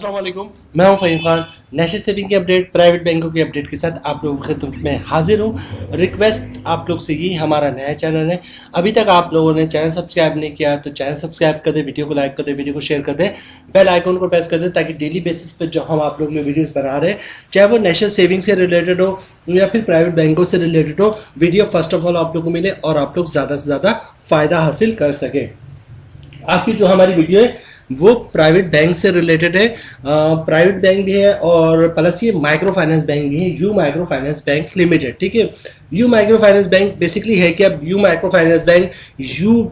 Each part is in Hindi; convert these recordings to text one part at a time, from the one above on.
अस्सलाम वालेकुम, मैं हूं फ़हीम खान। नेशनल सेविंग की अपडेट, प्राइवेट बैंकों की अपडेट के साथ आप लोगों की खिदमत में हाजिर हूं। रिक्वेस्ट आप लोग से ही, हमारा नया चैनल है, अभी तक आप लोगों ने चैनल सब्सक्राइब नहीं किया तो चैनल सब्सक्राइब कर दें, वीडियो को लाइक कर दें, वीडियो को शेयर कर दें, बेल आइकन को प्रेस कर दें ताकि डेली बेसिस पर जो हम आप लोग में वीडियोज़ बना रहे हैं, चाहे वो नेशनल सेविंग से रिलेटेड हो या फिर प्राइवेट बैंकों से रिलेटेड हो, वीडियो फर्स्ट ऑफ ऑल आप लोग को मिले और आप लोग ज़्यादा से ज़्यादा फ़ायदा हासिल कर सकें। आखिर जो हमारी वीडियो है वो प्राइवेट बैंक से रिलेटेड है। प्राइवेट बैंक भी है और प्लस ये माइक्रो फाइनेंस बैंक भी है, you micro finance bank limited. ठीक है, you micro finance bank basically है कि अब you micro finance bank you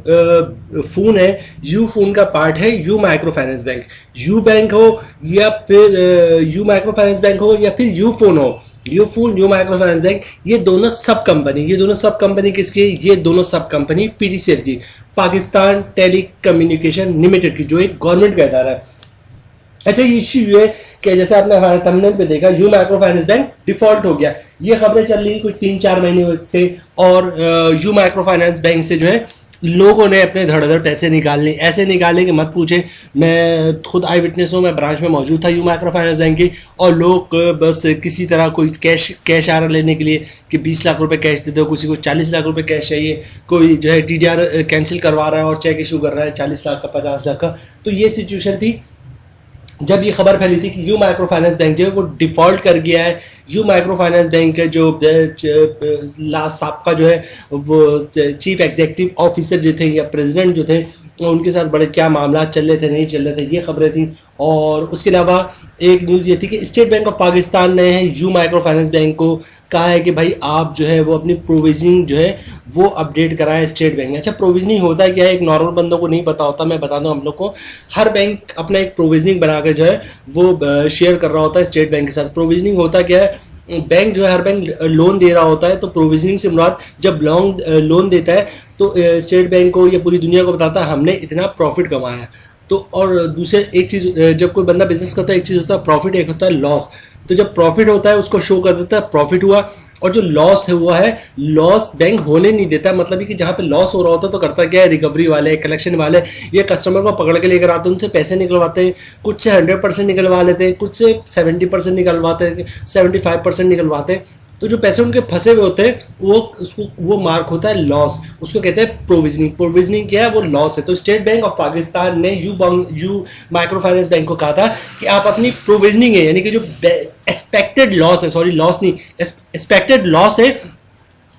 phone है, यू फोन का पार्ट है you micro finance bank. You bank हो या फिर यू माइक्रो फाइनेंस बैंक हो या फिर यू फोन हो, you phone you micro finance bank, ये दोनों सब कंपनी किसकी? ये दोनों सब कंपनी पीटीसीएल की, पाकिस्तान टेली कम्युनिकेशन लिमिटेड की, जो एक गवर्नमेंट का इदारा है। अच्छा, ये इश्यू है कि जैसे आपने हमारे थंबनेल पे देखा, you micro finance bank default हो गया। ये खबरें चल रही कुछ 3-4 महीने से, और यू माइक्रो फाइनेंस बैंक से जो है लोगों ने अपने धड़ाधड़ पैसे निकालने, ऐसे निकाले कि मत पूछे। मैं खुद आई विटनेस हूँ, मैं ब्रांच में मौजूद था यू माइक्रो फाइनेंस बैंक की, और लोग बस किसी तरह कोई कैश आ रहा लेने के लिए कि 20 लाख रुपए कैश दे दो, किसी को 40 लाख रुपए कैश चाहिए, कोई जो है टीडीआर कैंसिल करवा रहा है और चेक इशू कर रहा है 40 लाख का, 50 लाख का। तो ये सिचुएशन थी जब ये खबर फैली थी कि यू माइक्रो फाइनेंस बैंक जो है वो डिफ़ॉल्ट कर गया है। यू माइक्रो फाइनेंस बैंक के जो साहब जो है वो चीफ एग्जीक्यूटिव ऑफिसर जो थे या प्रेसिडेंट जो थे, उनके साथ बड़े क्या मामला चल रहे थे, नहीं चल रहे थे, ये खबरें थी। और उसके अलावा एक न्यूज़ ये थी कि स्टेट बैंक ऑफ पाकिस्तान ने यू माइक्रो फाइनेंस बैंक को कहा है कि भाई आप जो है वो अपनी प्रोविजनिंग जो है वो अपडेट कराएं स्टेट बैंक में। अच्छा, प्रोविजनिंग होता है क्या है? एक नॉर्मल बंदों को नहीं पता होता, मैं बता दूं हम लोग को। हर बैंक अपना एक प्रोविजनिंग बना के जो है वो शेयर कर रहा होता है स्टेट बैंक के साथ। प्रोविजनिंग होता क्या है? बैंक जो है, हर बैंक लोन दे रहा होता है, तो प्रोविजनिंग से मुराद जब लोन देता है तो स्टेट बैंक को या पूरी दुनिया को बताता है हमने इतना प्रॉफिट कमाया है। तो और दूसरे एक चीज़, जब कोई बंदा बिजनेस करता है एक चीज़ होता है प्रॉफिट, एक होता है लॉस। तो जब प्रॉफिट होता है उसको शो कर देता है प्रॉफिट हुआ, और जो लॉस है हुआ है, लॉस बैंक होने नहीं देता। मतलब कि जहाँ पे लॉस हो रहा होता है तो करता क्या है, रिकवरी वाले, कलेक्शन वाले ये कस्टमर को पकड़ के लेकर आते हैं, उनसे पैसे निकलवाते हैं, कुछ से 100% निकलवा लेते हैं, कुछ से 70% निकलवाते हैं, 75% निकलवाते हैं। तो जो पैसे उनके फंसे हुए होते हैं वो मार्क होता है लॉस, उसको कहते हैं प्रोविजनिंग। प्रोविजनिंग क्या है? वो लॉस है। तो स्टेट बैंक ऑफ पाकिस्तान ने यू माइक्रो फाइनेंस बैंक को कहा था कि आप अपनी प्रोविजनिंग है, यानी कि जो एक्सपेक्टेड लॉस है, सॉरी लॉस नहीं, एक्सपेक्टेड लॉस है,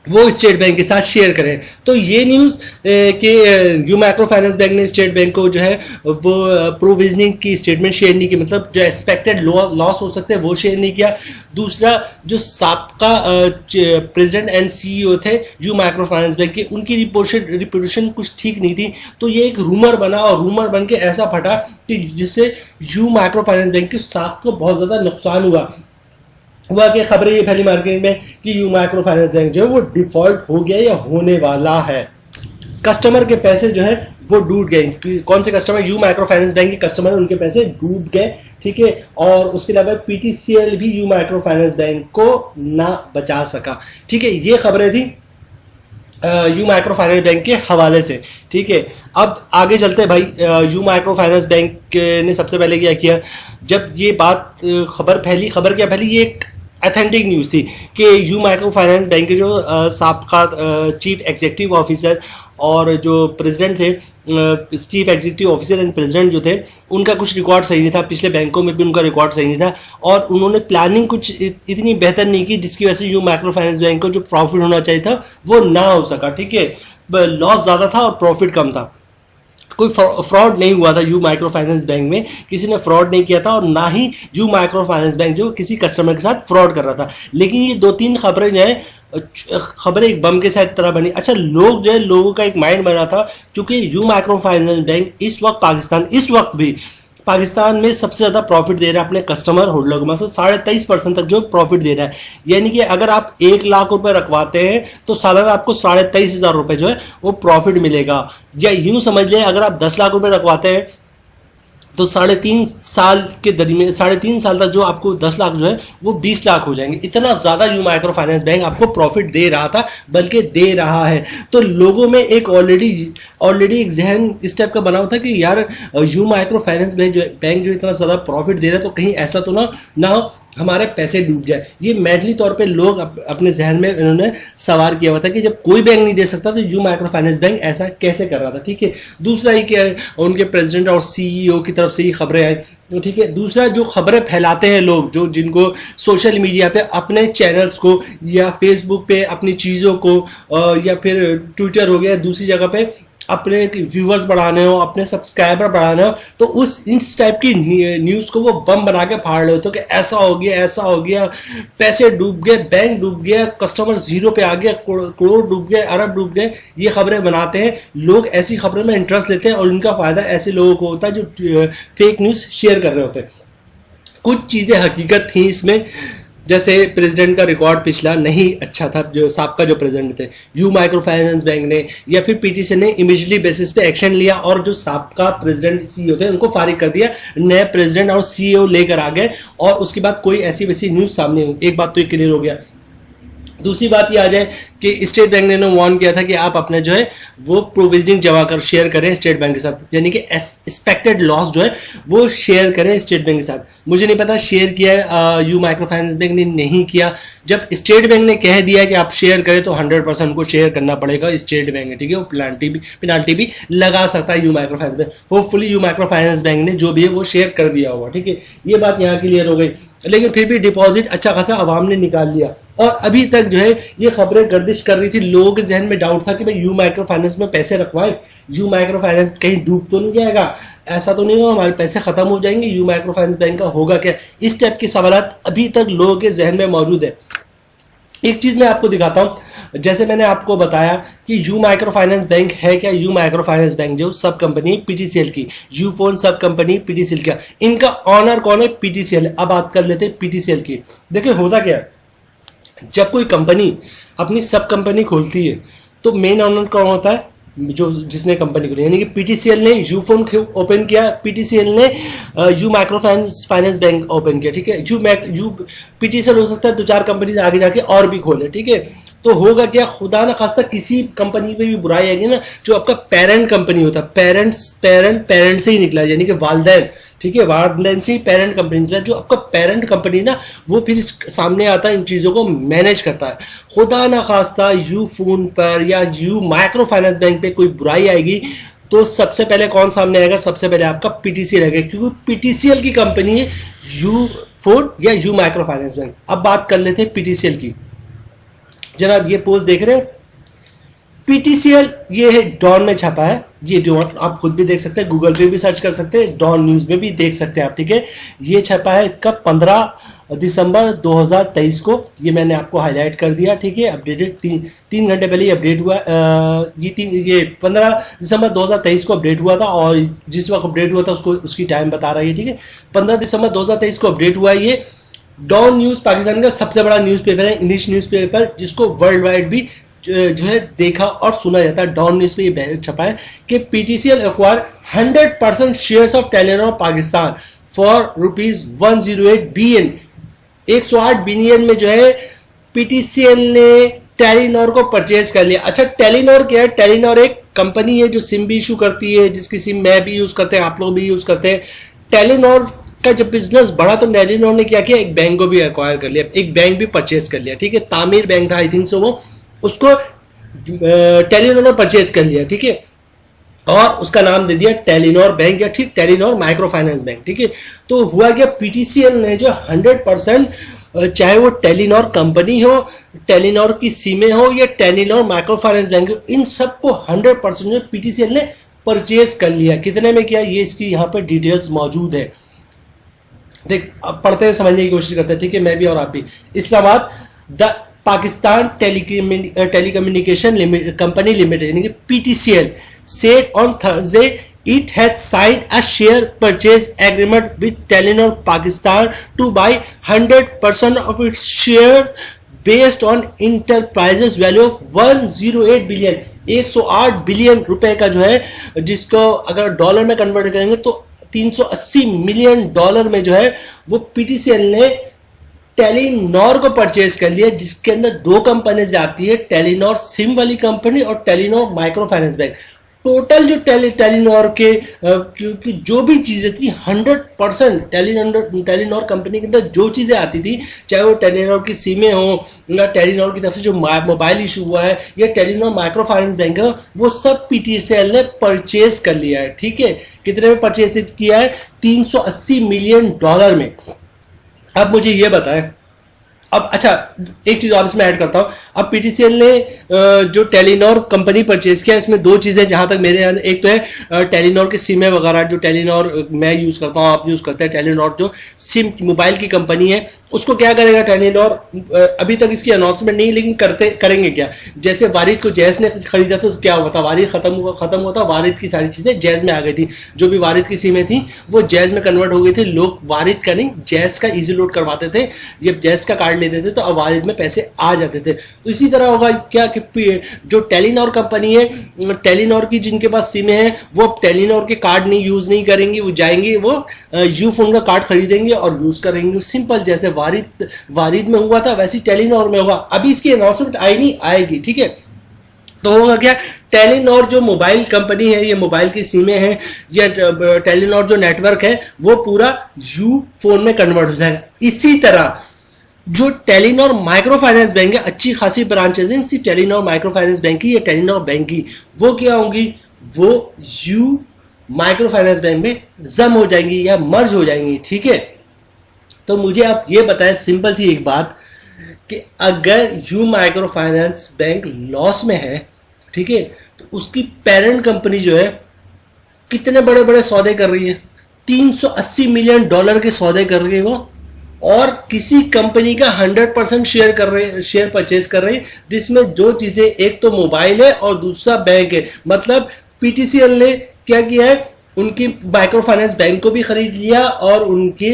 वो स्टेट बैंक के साथ शेयर करें। तो ये न्यूज़ कि यू माइक्रो फाइनेंस बैंक ने स्टेट बैंक को जो है वो प्रोविजनिंग की स्टेटमेंट शेयर नहीं की, मतलब जो एक्सपेक्टेड लॉस हो सकते हैं वो शेयर नहीं किया। दूसरा, जो साबका प्रेसिडेंट एंड सीईओ थे यू माइक्रो फाइनेंस बैंक के, उनकी रिपोर्टेशन कुछ ठीक नहीं थी। तो ये एक रूमर बना और रूमर बन के ऐसा फटा कि जिससे यू माइक्रो फाइनेंस बैंक की साख को बहुत ज़्यादा नुकसान हुआ कि खबरें ये फैली मार्केट में कि यू माइक्रो फाइनेंस बैंक जो है वो डिफॉल्ट हो गया या होने वाला है। कस्टमर के पैसे जो है वो डूब गए। कौन से customer? You micro finance bank के कस्टमर, उनके पैसे डूब गए। ठीक है, और उसके अलावा पीटीसीएल भी यू माइक्रो फाइनेंस बैंक को ना बचा सका। ठीक है, ये खबरें थी यू माइक्रो फाइनेंस बैंक के हवाले से। ठीक है, अब आगे चलते हैं भाई। यू माइक्रो फाइनेंस बैंक ने सबसे पहले क्या किया, जब ये बात खबर क्या फैली, ये एक ऑथेंटिक न्यूज़ थी कि यू माइक्रो फाइनेंस बैंक के जो साबका चीफ एग्जीक्यूटिव ऑफिसर और जो प्रेसिडेंट थे, chief executive officer and president जो थे, उनका कुछ रिकॉर्ड सही नहीं था। पिछले बैंकों में भी उनका रिकॉर्ड सही नहीं था, और उन्होंने प्लानिंग कुछ इतनी बेहतर नहीं की जिसकी वजह से यू माइक्रो फाइनेंस बैंक को जो प्रॉफिट होना चाहिए था वो ना हो सका। ठीक है, लॉस ज़्यादा था और प्रॉफिट कम था। कोई फ्रॉड नहीं हुआ था यू माइक्रो फाइनेंस बैंक में, किसी ने फ्रॉड नहीं किया था, और ना ही यू माइक्रो फाइनेंस बैंक जो किसी कस्टमर के साथ फ्रॉड कर रहा था। लेकिन ये 2-3 खबरें जो है, खबरें एक बम के साथ तरह बनी। अच्छा, लोगों का एक माइंड बना था, क्योंकि यू माइक्रो फाइनेंस बैंक इस वक्त भी पाकिस्तान में सबसे ज़्यादा प्रॉफिट दे रहा है अपने कस्टमर होल्डर को, मतलब 23.5% तक जो प्रॉफिट दे रहा है। यानी कि अगर आप 1 लाख रुपए रखवाते हैं तो सालाना आपको 23,500 रुपये जो है वो प्रॉफिट मिलेगा। या यूँ समझ लें, अगर आप 10 लाख रुपए रखवाते हैं तो 3.5 साल के दरमियान 3.5 साल तक जो आपको 10 लाख जो है वो 20 लाख हो जाएंगे। इतना ज़्यादा यू माइक्रो फाइनेंस बैंक आपको प्रॉफिट दे रहा था, बल्कि दे रहा है। तो लोगों में एक ऑलरेडी एक जहन इस टाइप का बना हुआ था कि यार यू माइक्रो फाइनेंस बैंक जो इतना ज़्यादा प्रॉफिट दे रहा है, तो कहीं ऐसा तो ना हो हमारे पैसे डूब जाए। ये मेंटली तौर पे लोग अपने जहन में इन्होंने सवार किया हुआ था कि जब कोई बैंक नहीं दे सकता तो यू माइक्रो फाइनेंस बैंक ऐसा कैसे कर रहा था। ठीक है, दूसरा ही क्या है, उनके प्रेसिडेंट और सीईओ की तरफ से ही खबरें आई। तो ठीक है, दूसरा जो खबरें फैलाते हैं लोग, जिनको सोशल मीडिया पे अपने चैनल्स को या फेसबुक पे अपनी चीज़ों को या फिर ट्विटर हो गया दूसरी जगह पे अपने व्यूवर्स बढ़ाने हो, अपने सब्सक्राइबर बढ़ाने हो, तो इस टाइप की न्यूज़ को वो बम बना के फाड़ रहे हो तो कि ऐसा हो गया, पैसे डूब गए, बैंक डूब गया, कस्टमर जीरो पे आ गया, करोड़ डूब गए, अरब डूब गए। ये खबरें बनाते हैं लोग, ऐसी खबरों में इंटरेस्ट लेते हैं और उनका फ़ायदा ऐसे लोगों को होता है जो फेक न्यूज़ शेयर कर रहे होते हैं। कुछ चीज़ें हकीकत थी इसमें, जैसे प्रेसिडेंट का रिकॉर्ड पिछला नहीं अच्छा था, जो साबका जो प्रेसिडेंट थे, यू माइक्रो फाइनेंस बैंक ने या फिर पीटीसी ने इमीडिएटली बेसिस पे एक्शन लिया और जो साबका प्रेसिडेंट सीईओ थे उनको फारिग कर दिया, नए प्रेसिडेंट और सीईओ लेकर आ गए और उसके बाद कोई ऐसी वैसी न्यूज़ सामने हुई। एक बात तो ये क्लियर हो गया। दूसरी बात ये आ जाए कि स्टेट बैंक ने वार्न किया था कि आप अपने जो है वो प्रोविजनिंग जमा कर शेयर करें स्टेट बैंक के साथ, यानी कि एक्सपेक्टेड लॉस जो है वो शेयर करें स्टेट बैंक के साथ। मुझे नहीं पता शेयर किया यू माइक्रो फाइनेंस बैंक ने नहीं किया। जब स्टेट बैंक ने कह दिया कि आप शेयर करें तो 100% को शेयर करना पड़ेगा स्टेट बैंक ने। ठीक है, वो पेनाल्टी भी लगा सकता है you micro finance bank. Hopefully you micro finance bank ने जो भी है वो शेयर कर दिया होगा। ठीक है, ये बात यहाँ क्लियर हो गई। लेकिन फिर भी डिपॉजिट अच्छा खासा आवाम ने निकाल लिया और अभी तक जो है ये खबरें गर्दिश कर रही थी। लोगों के जहन में डाउट था कि भाई यू माइक्रो फाइनेंस में पैसे रखवाए, यू माइक्रो फाइनेंस कहीं डूब तो नहीं जाएगा, ऐसा तो नहीं होगा हमारे पैसे खत्म हो जाएंगे, यू माइक्रो फाइनेंस बैंक का होगा क्या। इस टाइप के सवालात अभी तक लोगों के जहन में मौजूद है। एक चीज़ मैं आपको दिखाता हूँ, जैसे मैंने आपको बताया कि यू माइक्रो फाइनेंस बैंक है क्या। यू माइक्रो फाइनेंस बैंक जो सब कंपनी पीटीसीएल की, यू फोन सब कंपनी पीटीसीएल का, इनका ऑनर कौन है? पीटीसीएल। अब बात कर लेते हैं पीटीसीएल की। देखिए होता क्या है, जब कोई कंपनी अपनी सब कंपनी खोलती है तो मेन ऑनर कौन होता है? जो जिसने कंपनी खोली, यानी कि पीटीसीएल ने यू फोन ओपन किया, पीटीसीएल ने you micro finance bank open किया। ठीक है, यू पीटीसीएल हो सकता है 2-4 कंपनी आगे जाके और भी खोले। ठीक है, तो होगा क्या, खुदा न खास्ता किसी कंपनी पे भी बुराई आएगी ना, जो आपका पेरेंट कंपनी होता है, पेरेंट से ही निकला, यानी कि वालदैन। ठीक है, वालदैन से ही पेरेंट कंपनी निकला। जो आपका पेरेंट कंपनी ना वो फिर सामने आता है, इन चीज़ों को मैनेज करता है। खुदा न खास्ता यू फोन पर या यू माइक्रो फाइनेंस बैंक पे कोई बुराई आएगी तो सबसे पहले कौन सामने आएगा? सबसे पहले आपका पीटीसीएल आएगा, क्योंकि पीटीसीएल की कंपनी है यू फोन या यू माइक्रो फाइनेंस बैंक। अब बात कर लेते हैं पीटीसीएल की। जनाब ये पोस्ट देख रहे हैं, पीटीसीएल ये है डॉन में छपा है। ये डॉन आप खुद भी देख सकते हैं, गूगल पे भी सर्च कर सकते हैं, डॉन न्यूज़ में भी देख सकते हैं आप। ठीक है, ये छपा है कब? 15 दिसंबर 2023 को। ये मैंने आपको हाईलाइट कर दिया। ठीक है, अपडेटेड 3 घंटे पहले ये अपडेट हुआ। ये 15 दिसंबर 2023 को अपडेट हुआ था और जिस वक्त अपडेट हुआ था उसकी टाइम बता रहा है। ठीक है, 15 दिसंबर 2023 को अपडेट हुआ। ये डॉन न्यूज़ पाकिस्तान का सबसे बड़ा न्यूज़पेपर है, इंग्लिश न्यूज़पेपर, जिसको वर्ल्ड वाइड भी जो है देखा और सुना जाता है। डॉन न्यूज़ पे ये छपा है कि PTCL acquire 100% shares of Telenor Pakistan for ₹108 billion. 108 billion में जो है पीटीसीएल ने टेलीनॉर को परचेज कर लिया। अच्छा, टेलीनॉर क्या है? टेलीनॉर एक कंपनी है जो सिम भी इशू करती है, जिसकी सिम मैं भी यूज़ करते हैं, आप लोग भी यूज़ करते हैं। टेलीनॉर का जब बिजनेस बढ़ा तो टेलीनॉर ने क्या किया, एक बैंक को भी एक्वायर कर लिया, एक बैंक भी परचेज कर लिया। ठीक है, तामीर बैंक था आई थिंक सो, वो उसको टेलीनॉर ने परचेज कर लिया। ठीक है, और उसका नाम दे दिया टेलीनॉर बैंक या ठीक टेलीनॉर माइक्रो फाइनेंस बैंक। ठीक है, तो हुआ क्या, पीटीसीएल ने जो 100% चाहे वो टेलीनॉर कंपनी हो, टेलीनॉर की सिमें हो या टेलीनॉर माइक्रो फाइनेंस बैंक हो, इन सबको 100% पीटीसीएल ने परचेज कर लिया। कितने में किया, ये इसकी यहाँ पर डिटेल्स मौजूद है। देख पढ़ते हैं, समझने की कोशिश करते हैं। ठीक है, मैं भी और आप भी। Islamabad the Pakistan telecommunication company limited यानी कि PTCL said on Thursday it has signed a share purchase agreement with Telenor Pakistan to buy 100% of its share based on enterprises value of 108 billion 108 billion रुपए का जो है, जिसको अगर डॉलर में कन्वर्ट करेंगे तो $380 मिलियन में जो है वो पीटीसीएल ने टेलीनॉर को परचेज कर लिया, जिसके अंदर दो कंपनीज आती है, टेलीनॉर सिम वाली कंपनी और Telenor micro finance bank. Total जो टेलीनॉर के क्योंकि जो भी चीज़ें थी 100% टेलीनॉर कंपनी के अंदर जो चीज़ें आती थी, चाहे वो टेलीनॉर की सिमें हो या टेलीनॉर की तरफ से जो मोबाइल इशू हुआ है या टेलीनॉर माइक्रो फाइनेंस बैंक है, वो सब पीटीसीएल ने परचेज कर लिया है। ठीक है, कितने में परचेज किया है? $380 मिलियन में। अब मुझे ये बताएं, अब अच्छा एक चीज और इसमें ऐड करता हूं। अब पीटीसीएल ने जो टेलीनॉर कंपनी परचेज किया, इसमें दो चीजें जहां तक मेरे यहाँ, एक तो है टेलीनॉर की सिमें वगैरह, जो टेलीनॉर मैं यूज करता हूं, आप यूज करते हैं, टेलीनॉर जो सिम मोबाइल की कंपनी है, उसको क्या करेगा टेलीनॉर, अभी तक इसकी अनाउंसमेंट नहीं, लेकिन करेंगे क्या। जैसे वारिद को जैज ने खरीदा था तो क्या हुआ था, वारिद खत्म हुआ था, वारिद की सारी चीजें जैज में आ गई थी, जो भी वारिद की सिमें थी वो जैज में कन्वर्ट हो गई थी। लोग वारिद का नहीं जैज का इजी लोड करवाते थे, ये जैज का कार्ड लेते थे तो अब वारिद में पैसे आ जाते थे। तो इसी तरह होगा क्या कि जो टेलीनॉर कंपनी है, टेलीनॉर की जिनके पास सिमें हैं, वो अब टेलीनॉर के कार्ड नहीं यूज नहीं करेंगे, वो जाएंगे वो यूफोन का कार्ड खरीदेंगे और यूज करेंगे। सिंपल, जैसे वारिद में हुआ था वैसे टेलीनॉर में होगा। अभी इसकी अनाउंसमेंट नहीं आएगी। ठीक है, तो होगा क्या, टेलीनॉर जो मोबाइल कंपनी है, ये मोबाइल की सिमें हैं, या टेलीनॉर जो नेटवर्क है वो पूरा यू फोन में कन्वर्ट हो जाएगा। इसी तरह जो टेलीनॉर माइक्रो फाइनेंस बैंक है, अच्छी खासी ब्रांचेज हैं इसकी टेलीनॉर माइक्रो फाइनेंस बैंक की या टेलीनॉर बैंक की, वो क्या होंगी, वो यू माइक्रो फाइनेंस बैंक में जम हो जाएंगी या मर्ज हो जाएंगी। ठीक है, तो मुझे आप ये बताएं सिंपल सी एक बात कि अगर you micro finance bank loss में है, ठीक है, तो उसकी पेरेंट कंपनी जो है कितने बड़े बड़े सौदे कर रही है, $380 मिलियन के सौदे कर रही है वो, और किसी कंपनी का 100% शेयर परचेज कर रही है, जिसमें दो चीजें, एक तो मोबाइल है और दूसरा बैंक है। मतलब पीटीसीएल ने क्या किया है, उनकी माइक्रो फाइनेंस बैंक को भी खरीद लिया और उनके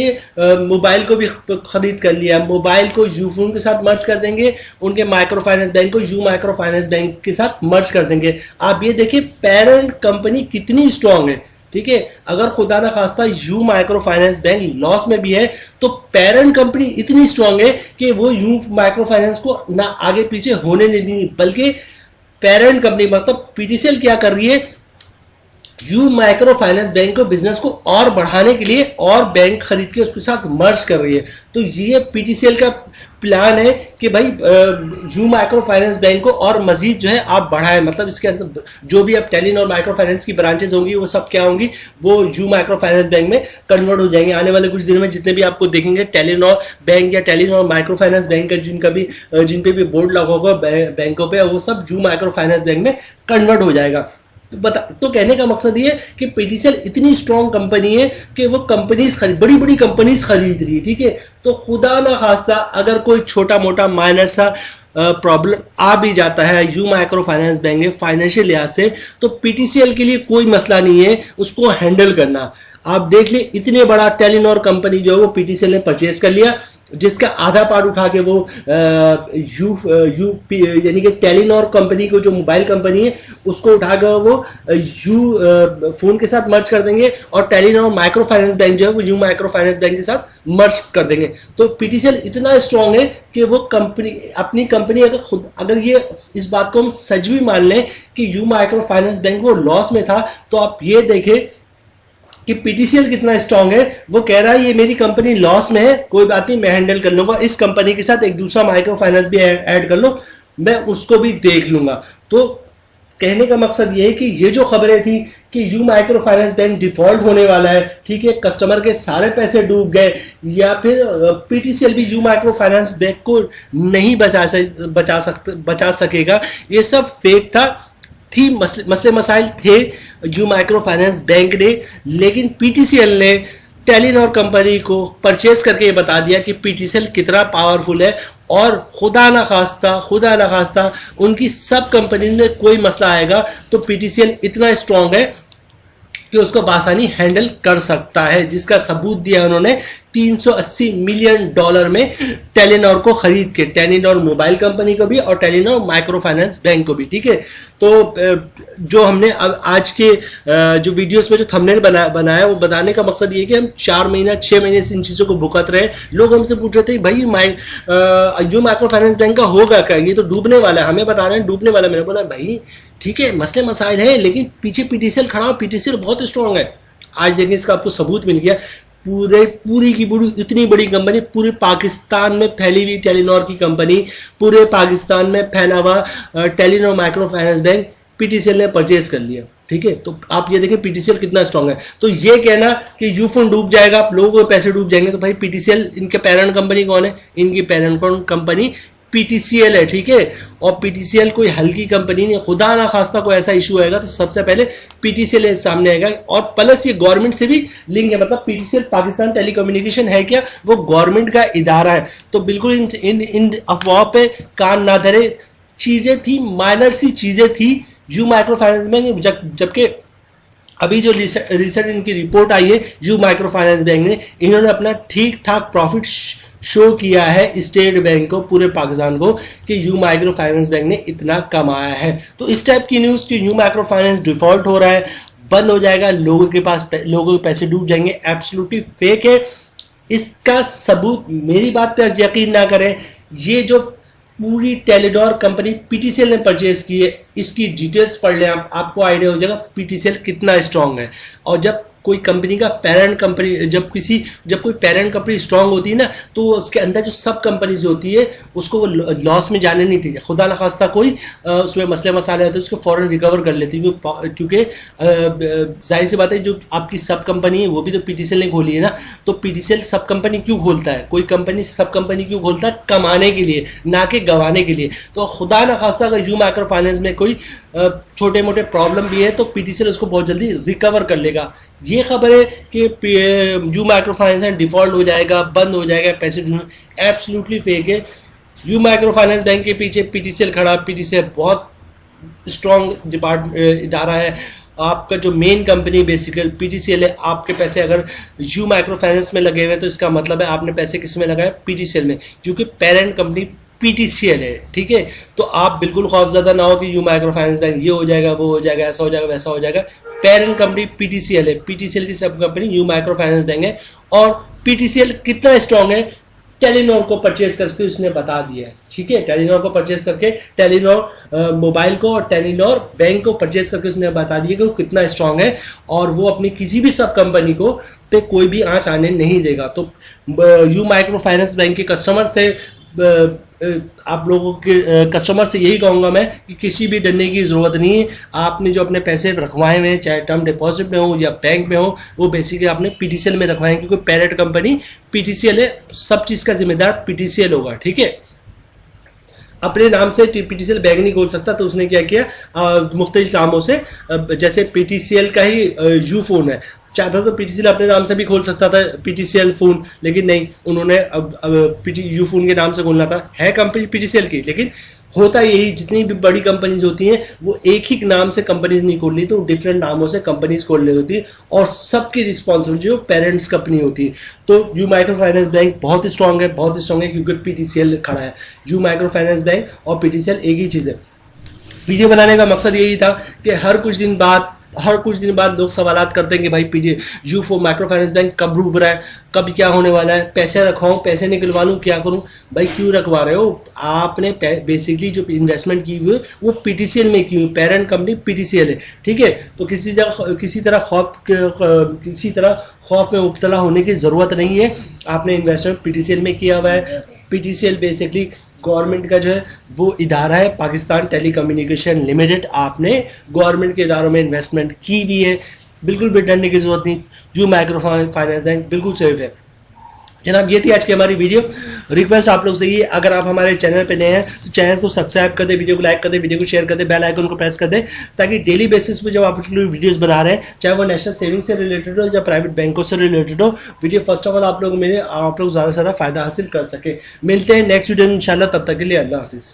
मोबाइल को भी खरीद कर लिया। मोबाइल को यूफोन के साथ मर्ज कर देंगे, उनके माइक्रो फाइनेंस बैंक को यू माइक्रो फाइनेंस बैंक के साथ मर्ज कर देंगे। आप ये देखिए पेरेंट कंपनी कितनी स्ट्रांग है। ठीक है, अगर खुदा ना खास्ता you micro finance bank loss में भी है तो पेरेंट कंपनी इतनी स्ट्रांग है कि वो यू माइक्रो फाइनेंस को ना आगे पीछे होने नहीं देगी, बल्कि पेरेंट कंपनी मतलब पीटीसीएल क्या कर रही है, यू माइक्रो फाइनेंस बैंक को बिजनेस को और बढ़ाने के लिए और बैंक खरीद के उसके साथ मर्ज कर रही है। तो ये पीटीसीएल का प्लान है कि भाई यू माइक्रो फाइनेंस बैंक को और मजीद जो है आप बढ़ाएं। मतलब इसके अंदर जो भी अब टेलीनॉर माइक्रो फाइनेंस की ब्रांचेज होंगी वो सब क्या होंगी, वो यू माइक्रो फाइनेंस बैंक में कन्वर्ट हो जाएंगे। आने वाले कुछ दिनों में जितने भी आपको देखेंगे टेलीनॉर बैंक या टेलीनॉर माइक्रो फाइनेंस बैंक का जिन पे भी बोर्ड लगा होगा बैंकों पे, वो सब यू माइक्रो फाइनेंस बैंक में कन्वर्ट हो जाएगा। तो कहने का मकसद ये कि पीटीसीएल इतनी स्ट्रॉन्ग कंपनी है कि वो कंपनीज बड़ी बड़ी कंपनीज खरीद रही है। ठीक है, तो खुदा ना खास्ता अगर कोई छोटा मोटा माइनर सा प्रॉब्लम आ भी जाता है यू माइक्रो फाइनेंस बैंक में फाइनेंशियल लिहाज से, तो पीटीसीएल के लिए कोई मसला नहीं है उसको हैंडल करना। आप देख ले इतने बड़ा टेलीनॉर कंपनी जो है वो पीटीसीएल ने परचेज कर लिया, जिसका आधा पार्ट उठा के वो यानी कि टेलीनॉर कंपनी को जो मोबाइल कंपनी है उसको उठा कर वो यू फोन के साथ मर्ज कर देंगे, और टेलीनॉर माइक्रो फाइनेंस बैंक जो है वो यू माइक्रो फाइनेंस बैंक के साथ मर्ज कर देंगे। तो पीटीसीएल इतना स्ट्रांग है कि वो कंपनी अपनी कंपनी अगर ये इस बात को हम सच भी मान लें कि यू माइक्रो फाइनेंस बैंक वो लॉस में था, तो आप ये देखें कि पीटीसीएल कितना स्ट्रांग है। वो कह रहा है ये मेरी कंपनी लॉस में है, कोई बात नहीं मैं हैंडल कर लूंगा, इस कंपनी के साथ एक दूसरा माइक्रो फाइनेंस भी ऐड कर लो, मैं उसको भी देख लूंगा। तो कहने का मकसद ये है कि ये जो खबरें थी कि you micro finance bank default होने वाला है, ठीक है, कस्टमर के सारे पैसे डूब गए, या फिर पीटीसीएल भी यू माइक्रो फाइनेंस बैंक को नहीं बचा सकेगा, ये सब फेक थी मसले मसाइल थे यू माइक्रो फाइनेंस बैंक ने। लेकिन पीटीसीएल ने टेलीनॉर कंपनी को परचेज करके ये बता दिया कि पीटीसीएल कितना पावरफुल है, और खुदा ना खास्ता उनकी सब कंपनी में कोई मसला आएगा तो पीटीसीएल इतना स्ट्रांग है कि उसको बासानी हैंडल कर सकता है, जिसका सबूत दिया उन्होंने $380 मिलियन में टेलीनॉर को खरीद के, टेलीनॉर मोबाइल कंपनी को भी और टेलीनॉर माइक्रो फाइनेंस बैंक को भी। ठीक है, तो जो हमने अब आज के जो वीडियोस में जो थंबनेल बनाया वो बताने का मकसद ये कि हम 4 महीना 6 महीने से इन चीज़ों को भुगत रहे हैं। लोग हमसे पूछ रहे थे भाई जो माइक्रो फाइनेंस बैंक का होगा क्या, ये तो डूबने वाला है, हमें बता रहे हैं डूबने वाला है। मैंने बोला भाई ठीक है, मसले मसाइल है, लेकिन पीछे पीटीसीएल खड़ा हो, पीटीसीएल बहुत स्ट्रांग है। आज देखिए इसका आपको सबूत मिल गया। पूरी की पूरी इतनी बड़ी कंपनी, पूरे पाकिस्तान में फैली हुई टेलीनॉर की कंपनी, पूरे पाकिस्तान में फैला हुआ Telenor micro finance bank PTCL ने परचेज कर लिया। ठीक है, तो आप ये देखें पीटीसीएल कितना स्ट्रांग है। तो ये कहना कि यूफोन डूब जाएगा, आप लोगों के पैसे डूब जाएंगे, तो भाई पीटीसीएल इनके पेरेंट कंपनी कौन है? इनकी पेरेंट कंपनी पीटीसीएल है। ठीक है, और पीटीसीएल कोई हल्की कंपनी नहीं। खुदा ना खास्ता कोई ऐसा इशू आएगा तो सबसे पहले पीटीसीएल सामने आएगा। और प्लस ये गवर्नमेंट से भी लिंक है, मतलब पीटीसीएल पाकिस्तान टेलीकम्युनिकेशन है क्या, वो गवर्नमेंट का इदारा है। तो बिल्कुल इन अफवाह पे कान ना धरे। चीज़ें थी, माइनर सी चीज़ें थी यू माइक्रो फाइनेंस बैंक, जबकि अभी जो रिसेंट इनकी रिपोर्ट आई है यू माइक्रो फाइनेंस बैंक ने, इन्होंने अपना ठीक ठाक प्रॉफिट शो किया है स्टेट बैंक को, पूरे पाकिस्तान को, कि यू माइक्रो फाइनेंस बैंक ने इतना कमाया है। तो इस टाइप की न्यूज़ कि यू माइक्रो फाइनेंस डिफॉल्ट हो रहा है, बंद हो जाएगा, लोगों के पैसे डूब जाएंगे, एब्सोल्युटली फेक है। इसका सबूत, मेरी बात पे यकीन ना करें, ये जो पूरी टेलीनॉर कंपनी पीटीसीएल ने परचेज की है, इसकी डिटेल्स पढ़ लें आपको आइडिया हो जाएगा पीटीसीएल कितना स्ट्रांग है। और जब कोई कंपनी का पेरेंट कंपनी, जब कोई पेरेंट कंपनी स्ट्रांग होती है ना, तो उसके अंदर जो सब कंपनीज होती है उसको वो लॉस में जाने नहीं देती। खुदा न खास्ता कोई उसमें मसले मसाले आते हैं उसको फ़ौरन रिकवर कर लेती है, क्योंकि जाहिर सी बात है जो आपकी सब कंपनी है वो भी तो पीटीसीएल ने खोली है ना। तो पीटीसीएल सब कंपनी क्यों खोलता है? कोई कंपनी सब कंपनी क्यों खोलता है? कमाने के लिए, ना कि गंवाने के लिए। तो खुदा न खास्ता अगर यू माइक्रो फाइनेंस में कोई छोटे मोटे प्रॉब्लम भी है तो पीटीसीएल उसको बहुत जल्दी रिकवर कर लेगा। ये खबर है कि यू माइक्रो फाइनेंस डिफॉल्ट हो जाएगा, बंद हो जाएगा, पैसे एब्सोल्युटली फेक है। यू माइक्रो फाइनेंस बैंक के पीछे पीटीसीएल खड़ा, पीटीसीएल बहुत स्ट्रॉन्ग इदारा है। आपका जो मेन कंपनी बेसिकली पीटीसीएल है, आपके पैसे अगर यू माइक्रो फाइनेंस में लगे हुए हैं तो इसका मतलब है आपने पैसे किस में लगाए? पीटीसीएल में, क्योंकि पेरेंट कंपनी पीटीसीएल है। ठीक है, तो आप बिल्कुल खौफजदा ना हो कि यू माइक्रो फाइनेंस बैंक ये हो जाएगा, वो हो जाएगा, ऐसा हो जाएगा, वैसा हो जाएगा। पेरेंट कंपनी पीटीसीएल है, पीटीसीएल की सब company you micro finance bank है। और पीटीसीएल कितना स्ट्रांग है, टेलीनॉर को परचेज करके उसने बता दिया है। ठीक है, टेलीनॉर को परचेज करके, टेलीनॉर मोबाइल को और टेलीनॉर बैंक को परचेज करके उसने बता दिया कि वो कितना स्ट्रांग है और वो अपनी किसी भी सब कंपनी को पे कोई भी आंच आने नहीं देगा। तो यू माइक्रो फाइनेंस बैंक के कस्टमर से आप लोगों के कस्टमर से यही कहूँगा मैं कि किसी भी डरने की ज़रूरत नहीं है। आपने जो अपने पैसे रखवाए हुए हैं, चाहे टर्म डिपॉजिट में हो या बैंक में हो, वो बेसिकली आपने पीटीसीएल में रखवाए हैं, क्योंकि पेरेंट कंपनी पीटीसीएल है, सब चीज़ का जिम्मेदार पीटीसीएल होगा। ठीक है, अपने नाम से पीटीसीएल बैंक नहीं खोल सकता, तो उसने क्या किया, मुख्तलिफ नामों से, जैसे पीटीसीएल का ही यू फोन है, चाहता तो पीटीसीएल अपने नाम से भी खोल सकता था पीटीसीएल फोन, लेकिन नहीं, उन्होंने अब यू फोन के नाम से खोलना था। है कंपनी पीटीसीएल की, लेकिन होता यही, जितनी भी बड़ी कंपनीज होती हैं वो एक ही नाम से कंपनीज नहीं खोल रही, तो डिफरेंट नामों से कंपनीज खोल रही होती है और सबकी रिस्पॉन्सिबिलिटी जो पेरेंट्स कंपनी होती है। तो यू माइक्रो फाइनेंस बैंक बहुत स्ट्रांग है, बहुत स्ट्रांग है, क्योंकि पीटीसीएल खड़ा है। यू माइक्रो फाइनेंस बैंक और पीटीसीएल एक ही चीज़ है। वीडियो बनाने का मकसद यही था कि हर कुछ दिन बाद लोग सवालात करते हैं कि भाई यू माइक्रो फाइनेंस बैंक कब डूब रहा है, कब क्या होने वाला है, पैसे रखवाऊँ, पैसे निकलवा लूँ, क्या करूँ? भाई क्यों रखवा रहे हो? आपने बेसिकली जो इन्वेस्टमेंट की हुई है वो पीटीसीएल में की हुई, पेरेंट कंपनी पीटीसीएल है। ठीक है, तो किसी तरह खौफ में मुब्तला होने की ज़रूरत नहीं है। आपने इन्वेस्टमेंट पीटीसीएल में किया हुआ है। पीटीसीएल बेसिकली गवर्नमेंट का जो है वो इदारा है, पाकिस्तान टेलीकम्युनिकेशन लिमिटेड। आपने गवर्नमेंट के इदारों में इन्वेस्टमेंट की भी है, बिल्कुल भी डरने की जरूरत नहीं। यू माइक्रो फाइनेंस बैंक बिल्कुल सेफ है। जनाब, ये थी आज की हमारी वीडियो। रिक्वेस्ट आप लोग से ये, अगर आप हमारे चैनल पे नए हैं तो चैनल को सब्सक्राइब कर दे, वीडियो को लाइक कर दे, वीडियो को शेयर कर दे, बेल आइकन को प्रेस कर दे, ताकि डेली बेसिस पे जब आप वीडियोस बना रहे हैं, चाहे वो नेशनल सेविंग से रिलेटेड हो या प्राइवेट बैंकों से रिलेटेड हो, वीडियो फर्स्ट ऑफ ऑल आप लोग ज़्यादा से ज़्यादा फ़ायदा हासिल कर सके। मिलते हैं नेक्स्ट वीडियो में इंशाल्लाह, तब तक के लिए अल्लाह हाफिज़।